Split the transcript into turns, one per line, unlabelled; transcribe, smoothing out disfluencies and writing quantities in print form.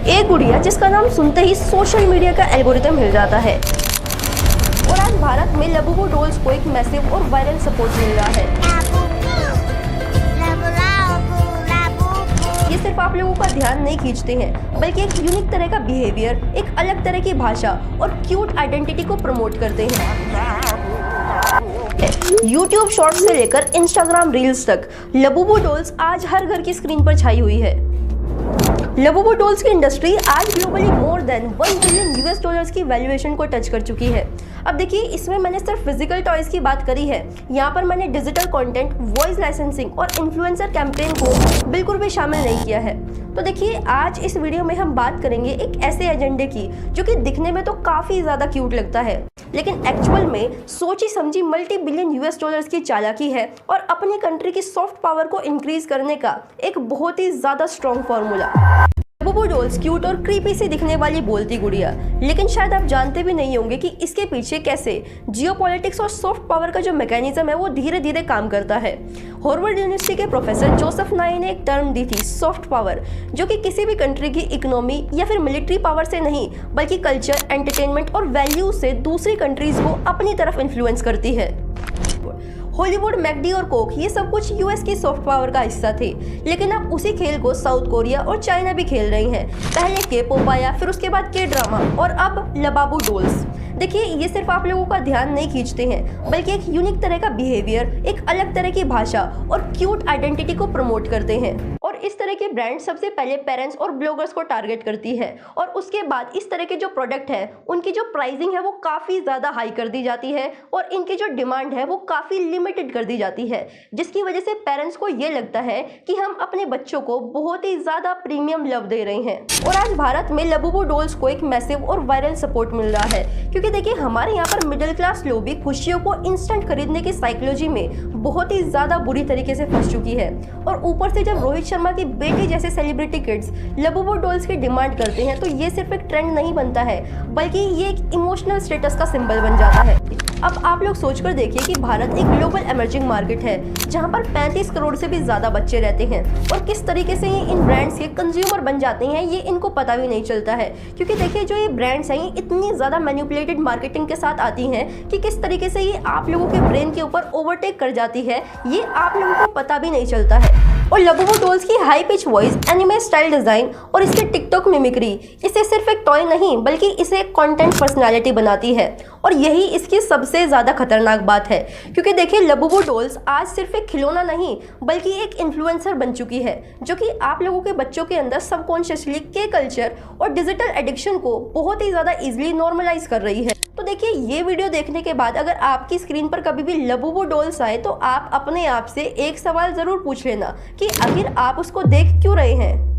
एक गुड़िया जिसका नाम सुनते ही सोशल मीडिया का एल्गोरिथम हिल जाता है और आज भारत में लबूबू डॉल्स को एक मैसिव और वायरल सपोर्ट मिल रहा है। ये सिर्फ आप लोगों का ध्यान नहीं खींचते हैं, बल्कि एक यूनिक तरह का बिहेवियर, एक अलग तरह की भाषा और क्यूट आइडेंटिटी को प्रमोट करते हैं। YouTube शॉर्ट्स से लेकर Instagram रील्स तक लबूबू डॉल्स आज हर घर की स्क्रीन पर छाई हुई है। लबूबू डॉल्स की इंडस्ट्री आज ग्लोबली मोर देन $1 बिलियन की वैल्यूएशन को टच कर चुकी है। अब देखिए, इसमें मैंने सिर्फ फिजिकल टॉयज की बात करी है, यहाँ पर मैंने डिजिटल कंटेंट, वॉइस लाइसेंसिंग और इन्फ्लुएंसर कैंपेन को बिल्कुल भी शामिल नहीं किया है। तो देखिए, आज इस वीडियो में हम बात करेंगे एक ऐसे एजेंडे की जो कि दिखने में तो काफ़ी ज़्यादा क्यूट लगता है, लेकिन एक्चुअल में सोची समझी $multi billion की चालाकी है और अपनी कंट्री की सॉफ्ट पावर को इंक्रीज करने का एक बहुत ही ज़्यादा strong formula. Labubu dolls cute और क्रीपी सी दिखने वाली बोलती गुड़िया, लेकिन शायद आप जानते भी नहीं होंगे कि इसके पीछे कैसे जियोपॉलिटिक्स और सॉफ्ट पावर का जो मैकेनिज्म है वो धीरे धीरे काम करता है। हार्वर्ड यूनिवर्सिटी के प्रोफेसर जोसेफ नाई ने एक टर्म दी थी, सॉफ्ट पावर, जो कि किसी भी कंट्री की इकोनॉमी या फिर मिलिट्री पावर से नहीं, बल्कि कल्चर, एंटरटेनमेंट और वैल्यूज से दूसरी कंट्रीज को अपनी तरफ इन्फ्लुएंस करती है। हॉलीवुड, मैकडी और कोक, ये सब कुछ यूएस की सॉफ्ट पावर का हिस्सा थे, लेकिन अब उसी खेल को साउथ कोरिया और चाइना भी खेल रही हैं। पहले के पॉप आया, फिर उसके बाद के ड्रामा और अब लबूबू डॉल्स। देखिए, ये सिर्फ आप लोगों का ध्यान नहीं खींचते हैं, बल्कि एक यूनिक तरह का बिहेवियर, एक अलग तरह की भाषा और क्यूट आइडेंटिटी को प्रमोट करते हैं। और इस तरह के ब्रांड सबसे पहले पेरेंट्स और ब्लॉगर्स को टारगेट करती है और उसके बाद इस तरह के जो प्रोडक्ट है उनकी जो प्राइसिंग है वो काफ़ी ज़्यादा हाई कर दी जाती है और इनकी जो डिमांड है वो काफ़ी लिमिटेड कर दी जाती है, जिसकी वजह से पेरेंट्स को ये लगता है कि हम अपने बच्चों को बहुत ही ज़्यादा प्रीमियम लव दे रहे हैं। और आज भारत में लबूबू डॉल्स को एक मैसिव और वायरल सपोर्ट मिल रहा है, क्योंकि देखिए, हमारे यहाँ पर मिडिल क्लास लोग भी खुशियों को इंस्टेंट खरीदने की साइकोलॉजी में बहुत ही ज़्यादा बुरी तरीके से फंस चुकी है। और ऊपर से जब रोहित शर्मा की बेटी जैसे सेलिब्रिटी किड्स लबूबू डॉल्स की डिमांड करते हैं, तो ये सिर्फ एक ट्रेंड नहीं बनता है, बल्कि ये एक इमोशनल स्टेटस का सिंबल बन जाता है। अब आप लोग सोचकर देखिए कि भारत एक ग्लोबल इमर्जिंग मार्केट है, जहां पर 35 करोड़ से भी ज़्यादा बच्चे रहते हैं, और किस तरीके से ये इन ब्रांड्स के कंज्यूमर बन जाते हैं ये इनको पता भी नहीं चलता है। क्योंकि देखिए, जो ये ब्रांड्स हैं ये इतनी ज़्यादा मैनिपुलेटेड मार्केटिंग के साथ आती हैं कि किस तरीके से ये आप लोगों के ब्रेन के ऊपर ओवरटेक कर जाती है, ये आप लोगों को पता भी नहीं चलता है। और लबूबू डॉल्स की high pitch voice, anime style design और इसके टिकटॉक मिमिक्री इसे सिर्फ एक टॉय नहीं, बल्कि इसे एक कंटेंट पर्सनालिटी बनाती है। और यही इसकी सबसे ज़्यादा खतरनाक बात है, क्योंकि देखिए, लबूबू डॉल्स आज सिर्फ एक खिलौना नहीं, बल्कि एक इन्फ्लुएंसर बन चुकी है, जो कि आप लोगों के बच्चों के अंदर सबकॉन्शियसली के कल्चर और डिजिटल एडिक्शन को बहुत ही ज़्यादा ईजिली नॉर्मलाइज कर रही है। तो देखिए, ये वीडियो देखने के बाद अगर आपकी स्क्रीन पर कभी भी लबूबू डॉल्स आए, तो आप अपने आप से एक सवाल ज़रूर पूछ लेना कि आखिर आप उसको देख क्यों रहे हैं।